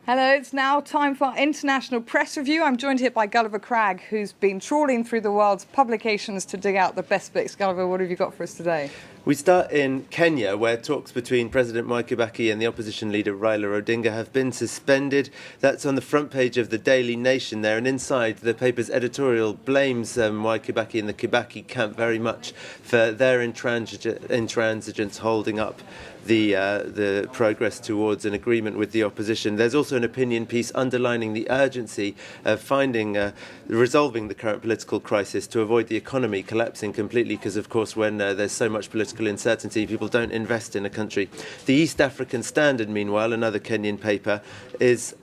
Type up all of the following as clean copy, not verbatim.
Hello, it's now time for our International Press Review. I'm joined here by Gulliver Cragg, who's been trawling through the world's publications to dig out the best bits. Gulliver, what have you got for us today? We start in Kenya, where talks between President Mwai Kibaki and the opposition leader Raila Odinga have been suspended. That's on the front page of the Daily Nation there, and inside the paper's editorial blames Mwai Kibaki and the Kibaki camp very much for their intransigence holding up the progress towards an agreement with the opposition. There's also an opinion piece underlining the urgency of resolving the current political crisis to avoid the economy collapsing completely, because of course when there's so much political uncertainty, people don't invest in a country. The East African Standard, meanwhile, another Kenyan paper, is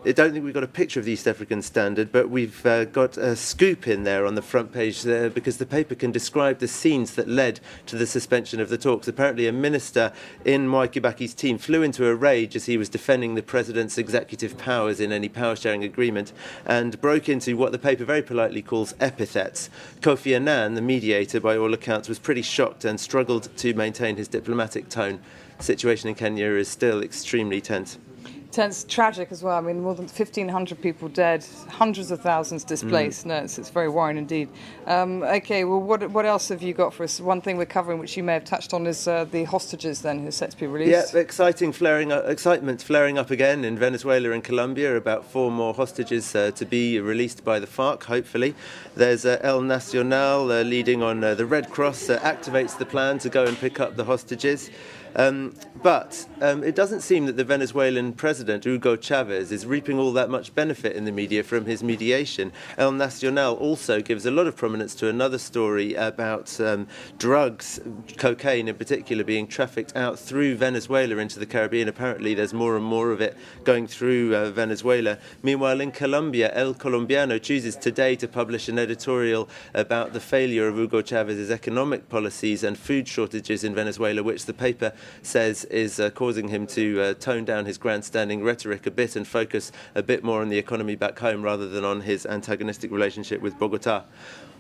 I don't think we've got a picture of the East African Standard, but we've got a scoop in there on the front page there, because the paper can describe the scenes that led to the suspension of the talks. Apparently a minister in Mwai Kibaki's team flew into a rage as he was defending the president's executive powers in any power-sharing agreement and broke into what the paper very politely calls epithets. Kofi Annan, the mediator, by all accounts, was pretty shocked and struggled to maintain his diplomatic tone. The situation in Kenya is still extremely tense. Tense, tragic as well. I mean, more than 1,500 people dead, hundreds of thousands displaced. No, it's very worrying indeed. OK, well, what else have you got for us? One thing we're covering, which you may have touched on, is the hostages then, who are set to be released. Yeah, excitement flaring up again in Venezuela and Colombia about 4 more hostages to be released by the FARC, hopefully. There's El Nacional leading on the Red Cross activates the plan to go and pick up the hostages. But it doesn't seem that the Venezuelan president, Hugo Chavez, is reaping all that much benefit in the media from his mediation. El Nacional also gives a lot of prominence to another story about drugs, cocaine in particular, being trafficked out through Venezuela into the Caribbean. Apparently there's more and more of it going through Venezuela. Meanwhile, in Colombia, El Colombiano chooses today to publish an editorial about the failure of Hugo Chavez's economic policies and food shortages in Venezuela, which the paper says is causing him to tone down his grandstanding rhetoric a bit and focus a bit more on the economy back home rather than on his antagonistic relationship with Bogota.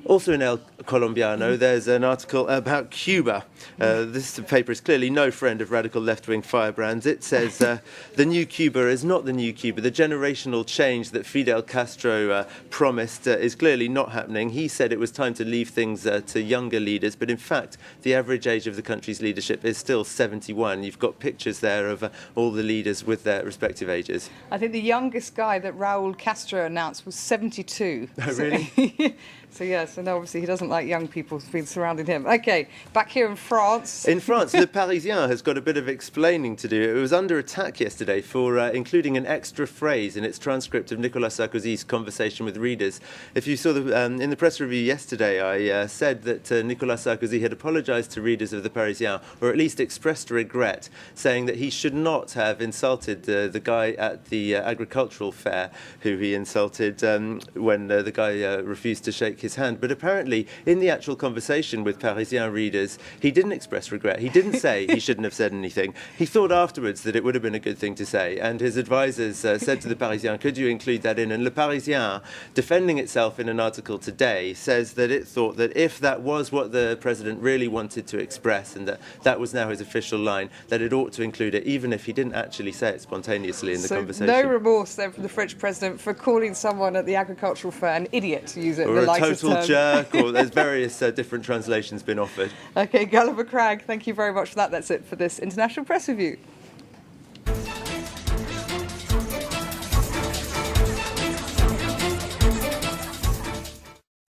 Also in El Colombiano, there's an article about Cuba. This paper is clearly no friend of radical left-wing firebrands. It says the new Cuba is not the new Cuba. The generational change that Fidel Castro promised is clearly not happening. He said it was time to leave things to younger leaders, but in fact, the average age of the country's leadership is still 71. You've got pictures there of all the leaders with their respective ages. I think the youngest guy that Raul Castro announced was 72. Oh, really? So yes, and obviously he doesn't like young people being surrounding him. OK, back here in France. In France, Le Parisien has got a bit of explaining to do. It was under attack yesterday for including an extra phrase in its transcript of Nicolas Sarkozy's conversation with readers. If you saw in the press review yesterday, I said that Nicolas Sarkozy had apologised to readers of the Parisien, or at least expressed regret, saying that he should not have insulted the guy at the agricultural fair, who he insulted when the guy refused to shake his hand. But apparently in the actual conversation with Parisien readers, he didn't express regret. He didn't say he shouldn't have said anything. He thought afterwards that it would have been a good thing to say, and his advisors said to the Parisien, could you include that in? And Le Parisien, defending itself in an article today, says that it thought that if that was what the president really wanted to express, and that was now his official line, that it ought to include it, even if he didn't actually say it spontaneously in the conversation. No remorse then from the French president for calling someone at the agricultural fair an idiot, to use it in the lightest total term. Jerk, or there's various different translations been offered. OK, Gulliver Cragg, thank you very much for that. That's it for this International Press Review.